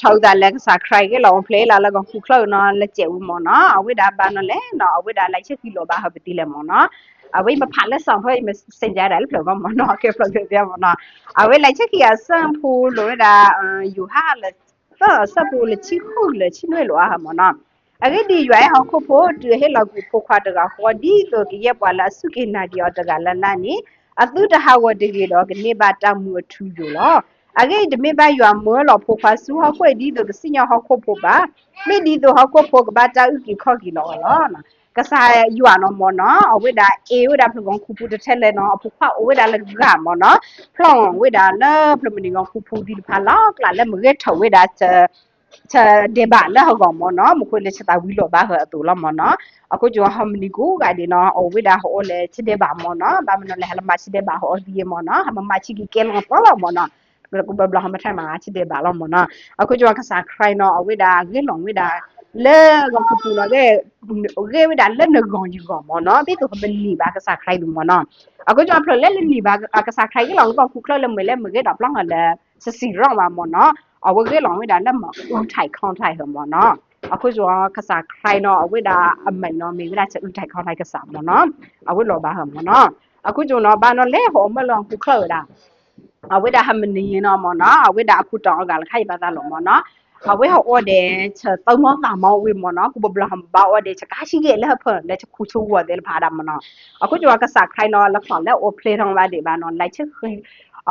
thâu ta là sa khai cái lòng play là còn phụ khâu nó là chịu mà nó ở với đá ba nó lẽ nó ở với đá lấy chiếc kilo ba hợp tỷ lệ mà nó ở với mà phản là xong thôi mà sinh ra đấy là mà nó cái phần cái mà nó ở với lấy chiếc kia sang phụ rồi đáอยู่ห้าเลยก็สับปูเลยชิ้นคู่เลยชิ้นด้วยหรอฮะมัน Age di yai ha ko po tu he la gu po kha daga ho di to ki ye pa la su ki na di o daga la la ni atu da ha wo de ge do ke ne ba ta mu tu yo lo age de me ba ywa mo lo po kha su ha ko di to ke sin ya ha ko po ba me di to ha ko po ba ta u ki kho ki lo lo na ka sa ywa no mo no o we da e we da plo gong ku pu de the le no po kha o we da la ga mo no plong we da la plo mi gong ku pu di pha la la le mo ge tho we da cha de ba la ho gong mo no mo ko le cha ta wi lo ba ha tu la mo no a ko jo ha mni ko ga de no o we da ho le chi de ba mo no ba mo no le ha ma chi de ba ho di mo no ha ma chi ki ke lo pa la mo no ko ba bla ha ma tha ma chi de ba la mo no a ko jo ka sa cry no o we da ge long we da le go ku pu no ge we da le no gong ji go mo no bi to ha ni ba ka sa cry du mo no a ko jo plo le ni ba ka sa cry ge long go ku klo le me ge da plang ha le sa si ro ba mo no အဝဲလောင်ဝိဒါလက်မဦးထိုက်ခေါင်းထိုက်ဟမောနော်အခုဆိုခစားခိုင်နော်အဝိဒါအမိန်နော်မိဝိဒါချက်ဦးထိုက်ခေါင်းထိုက်ကစားမောနော်အဝဲလောပါဟမောနော်အခုကျနော်ဘာနော်လဲဟောမလောင်ခုခလတာအဝိဒါဟမနီနော်မောနော်အဝိဒါအခုတောင်းကလည်းခိုင်ပါသားလောမောနော်အဝဲဟောအော်တယ်ချက်သုံးမောတာမောဝိမောနော်ခုဘဘလဟမ်ဘာအော်တယ်ချက်ကားရှိကလည်းဖန်လက်ချက်ခုချူဝတယ်ဖာဒမနော်အခုကျကစားခိုင်နော်လက်ခေါလက်အိုပလေထောင်းလာတယ်ဘာနော်လိုက်ချက်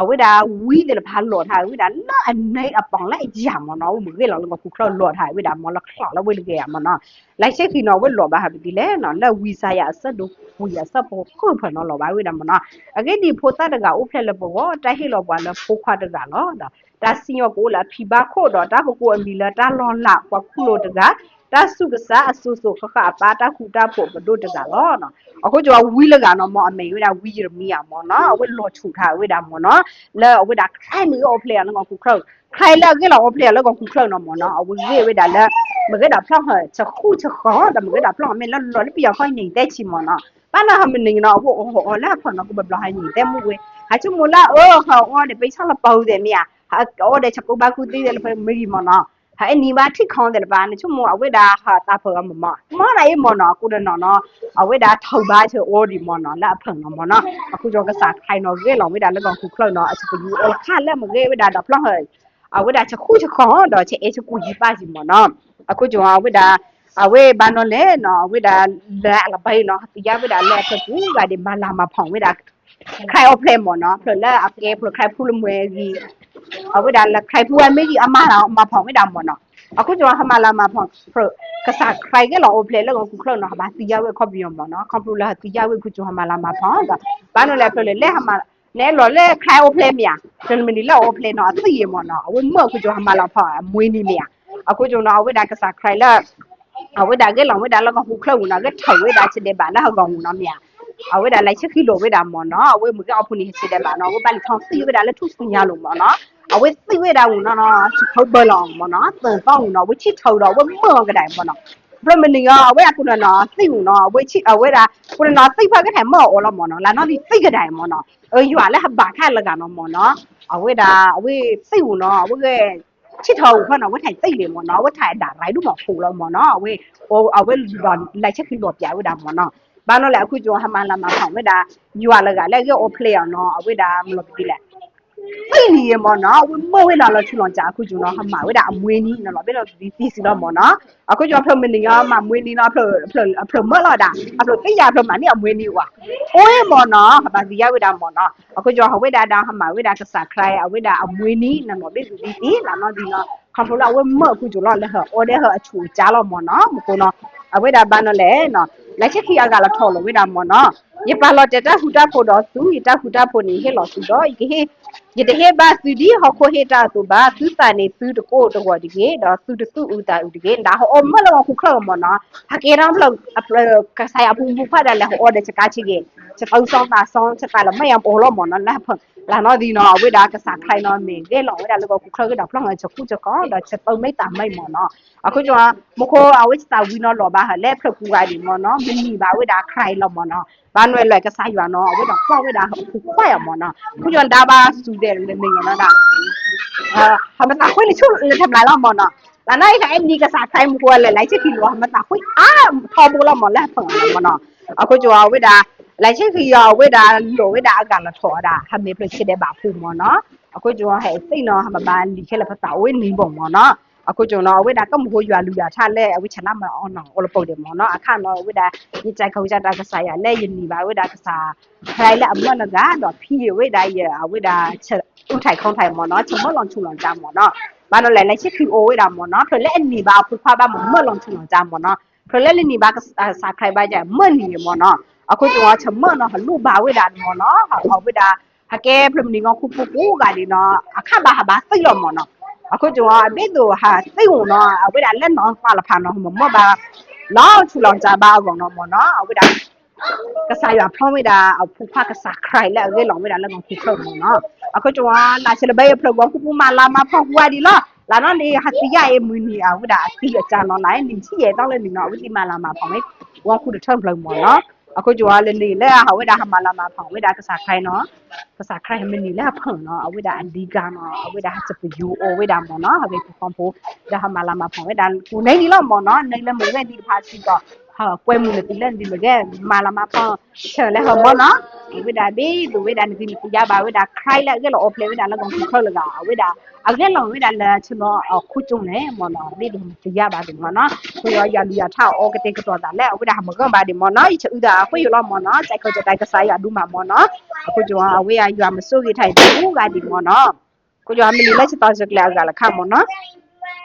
အဝိဒါဝီတယ်ဖာလောထားဝိဒါလာအနေအပေါင်လိုက်ကြမနော်မွေးလောကခုခလောထားဝိဒါမောလခလာဝိလကေမနော်လိုက်ချက်ခီနော်ဝိလောဘာဟာဒီလေနော်လက်ဝီစာရဆက်တို့ဝီရဆက်ဖို့ခုဖနော်လောဘာဝိဒါမနော်အကေဒီဖိုတာတကဥဖလက်လဘောတိုက်ဟီလောဘာလဖိုခွာတကနော်ဒါစင်ယောကိုလာဖီဘာခို့တော့တာကိုအမီလာတာလောလာကွာခုလိုတကတာစုကစားအဆူဆူခခပါတာခုတာဖို့ဘဒုတကလောနော်အခုကျော်ဝီလကနော်မအမေဝိဒါဝီရမီယာမောနော်ဝိလောချူထားဝိဒါမောနော်လဲဝိဒါခိုင်မီအော်ဖလေနော်ခုခေါခိုင်လာကေလောအော်ဖလေလောခုခေါနော်မောနော်အဝီဝိဒါလဲမကေဒါဖလောက်ဟချက်ခုချက်ခေါ်ဒါမကေဒါဖလောက်မေလောလောပြရခိုင်နေတဲ့ချီမောနော်ပါနာဟမနေနော်ဟိုအော်လာဖနော်ကဘဘလာဟိနေတဲ့မူဝေဟာချမလာအော်ဟောအော်ဒီပိချလာပေါတယ်မြာဟာအော်တဲ့ချက်ကိုဘာကူတည်တယ်ဖမေမောနော်ဟာအနီဘာထိခေါင်းတယ်ဘာနဲ့ချမအဝိဒါဟာတာဖောမမမနိုင်မောနော်ကုဒနော်အဝိဒါထောက်ပါချေအော်ဒီမောနော်လာဖန်နော်မောနော်အခုကြောကစားခိုင်နော်ကေလောဝိဒါလည်းကောခုခလောက်နော်အစပယူအော်ခါလက်မကေဝိဒါတော့ဖလောက်ဟဲအဝိဒါချက်ခုချက်ခေါ်တော့ချက်အချက်ကူကြီးပါစီမောနော်အခုကြောအဝိဒါအဝေဘာနော်လေနော်ဝိဒါလဲအလပိုင်နော်တရားဝိဒါလဲဖကူကဒီမလာမဖောင်ဝိဒါခိုင်အော်ဖလေမောနော်ဖလဲအကေဖလခိုင်ဖူလမွေကြီးအဝိဒါလက်ခိုင်ဖူအမေကြီးအမလာမဖောင်ဝိဒါမောနော်အခုကျော်ဟမလာမဖောင်ကစားခိုင်ကလောဖလေလောကူခလောနော်ဘာတီယာဝဲခေါပီယောမောနော်ကွန်ပျူတာတီယာဝဲခုကျော်ဟမလာမဖောင်ကဘာနော်လဲဖလေလဲဟမလဲလောလဲခိုင်အော်ဖလေမြာဂျယ်မနီလောအော်ဖလေနော်အသိရမောနော်အဝမောခုကျော်ဟမလာဖောင်မွေးနေမြာအခုကျော်နော်အဝိဒါကစားခိုင်လာအဝိဒါကလောဝိဒါလောကခုခလောနော်ကထောဝိဒါချစ်တဲ့ဘာလာဟကောင်နော်မြာအဝိဒါလိုက်ချစ်ခီလိုဝိဒါမောနော်အဝိမကအဖုန်ချစ်တဲ့ဘာနော်ဝိပါလီထောင်းစီဝိဒါလည်းထုစညာလို့မောနော်အဝိသိဝိဒါဝင်နော်ထုတ်ဘလောင်မောနော်တန်ပေါင်းနော်ဝိချစ်ထောတော့ဝိမောကတိုင်မောနော်ဘရမနီကအဝိကုနနော်သိဝင်နော်ဝိချစ်အဝိဒါကုနနော်သိဖကထိုင်မောအော်လောမောနော်လာနော်ဒီသိကတိုင်မောနော်ရွာလည်းဟဘာခက်လကနော်မောနော်အဝိဒါအဝိသိဝင်နော်အဝိကချစ်ထောဖနော်ဝိထိုင်သိလေမောနော်ဝိထိုင်ဒါရိုက်လို့မဖူလောမောနော်အဝိအဝိလိုက်ချက်ခီလောပြဝိဒါမောနော်ဘာလို့လဲအခုကျော်ဟမလာမဖောင်ဝိဒါယူရလကလည်းရော play နော်အဝိဒါမလို့ပြီလေသိနေရမနော်ဝမဝိလာလို့ချူလောကြာအခုကျော်နော်ဟမဝိဒါအမွေးနီးနော်ဘယ်တော့ဒီစီစီတော့မနော်အခုကျော်ဖလမနီကမမွေးနီးနော်ဖလမလာတာအဖလသိရဖလမနီအမွေးနီးကွာအိုးမနော်ဘာဒီရဝိဒါမနော်အခုကျော်ဟဝိဒါတာဟမဝိဒါကစားခရိုင်အဝိဒါအမွေးနီးနော်ဘယ်သူဒီလာနော်ဒီနော်ခဖလာဝမအခုကျော်လာလဲဟအော်တဲ့ဟအချူကြားလို့မနော်မကောနော်အဝိဒါဘာနော်လဲနော်လက်ချက်ခီရကလာထော်လို့ဝိဒါမနော်ရပါလို့တဟူတာဖို့တော့သူရတဟူတာဖို့နေဟဲလို့သူတော့ဒီဟဲရတဲ့ဟဲဘာသူဒီဟခိုဟဲတာသူဘာသူစာနေသူတကိုတော့ဒီကေတော့သူတူဦးတာဦးဒီကေဒါဟောမလောခုခလောမနော်ဟာကေရမ်လောကဆိုင်အပူပူဖတ်တယ်လေဟောတဲ့ချကာချီကေချက်အောင်ဆောင်တာဆောင်ချက်ပါလို့မယံပေါ်လို့မနော်လာဖလာနော်ဒီနော်ဝိဒါကစားခိုင်နော်မင်းကေလောဝိဒါလောခုခလောကေတော့ဖလောင်းချက်ခုချက်ကောတော့ချက်ပုံမိတ်တာမိတ်မနော်အခုကျော်မခိုအဝိစာဝီနော်လောဘာဟာလဲဖလကူကဒီမနော်မနီပါဝိဒါခိုင်လောမနော်ဘာနွယ်လွယ်ကစားရွာနော်ဝိဒါခွာဝိဒါခုခွာရမနော်ခုကျော်ဒါပါစူတယ်နေနော်ဒါ hama ta khoi le chu le tham lai la mo no la nai ka em ni ka sa khai mu ko le lai che ki lo hama ta khoi tho bo la mo la phang la mo no a ko jo we da lai che ki yo we da lo we da ga la tho da ha me ple che de ba fu mo no a ko jo he sai no hama ba li che la pha ta we ni bo mo no a ko jo no we da ka mu ho ywa lu ya tha le we chana ma on no o lo po de mo no a kha no we da ni chai khau ja da ka sa ya le yin ni ba we da ka sa khai la amma na ga do phi we da ye we daဥထိုင်ခေါင်းထိုင်မော်နော်ချမလောင်ချူလောင်ကြမော်နော်ဘာလို့လဲလိုက်ချစ်ခီအိုဝေးတာမော်နော်ဖလဲအနီပါဖူဖာပါမလောင်ချူလောင်ကြမော်နော်ဖလဲလနီပါကစာခိုင်ပါကြမနီမော်နော်အခုတော့ချမနော်လူပါဝေးတာမော်နော်ဟာဝေးတာဟကဲဖလမနီကခုပူပူကဒီနော်အခါဘာဘာသိလောမော်နော်အခုတော့အဘိတို့ဟာသိုံနော်ဝေးတာလက်နော်ပါလဖာနော်မမဘာလောင်ချူလောင်ကြပါကောင်နော်မော်နော်ဝေးတာကစားရဖုံးဝေးတာဖူဖာကစားခိုင်လက်ဝေးလောင်ဝေးတာလက်ကောင်ခုဖုံးမော်နော်အခုကျလာချလဘေးဖလောကပူမာလာမဖောက်ဝါဒီလာလာနော်ဒီဟာစီရဲ့မူနီအဝဒါအစီအချာနော်လိုက်နင်းချီရဲ့တောင်းလဲနေနော်ဝဒီမာလာမဖောက်မေဝါခုတထုံဖလောမော်နော်အခုကျလေနေလဲဟာဝဒါဟမလာမဖောက်ဝဒါကစားခိုင်းနော်ကစားခိုင်းမနီလဲဖုံနော်အဝဒါအန်ဒီကနော်အဝဒါစပယူအဝဒါမော်နော်ဟာဘေဖုံဖိုဒါဟမလာမဖောက်ဝဒါကိုနေနီလောမော်နော်နေလဲမဝဲဒီဖာစီတော့ဟာကွဲမှုနဲ့တိလန်ဒီလကဲမာလာမဖောက်ချဲလဲဟမော်နော်ဝိဒါဘေးဝိဒါနေဒီပြပါဝိဒါခိုင်လာကဲလောပလေဝိဒါလကောင်ခေါ်လကဝိဒါအကဲလောဝိဒါလာချနောခုကျုံနေမနော်ဒီဒီပြပါဒီမနော်ခွေရရလူရထားအောကတဲ့ကတော့တာလဲဝိဒါမကဘာဒီမနော်ချူဒါခွေရလောမနော်စိုက်ခေါ်ကြတိုက်ကစားရဒူးမှာမနော်အခုကျော်အဝေးရရွာမစိုးရထိုင်ဘူးကဒီမနော်ကိုကျော်အမလီလက်ချတော့စကလာကလခမနော်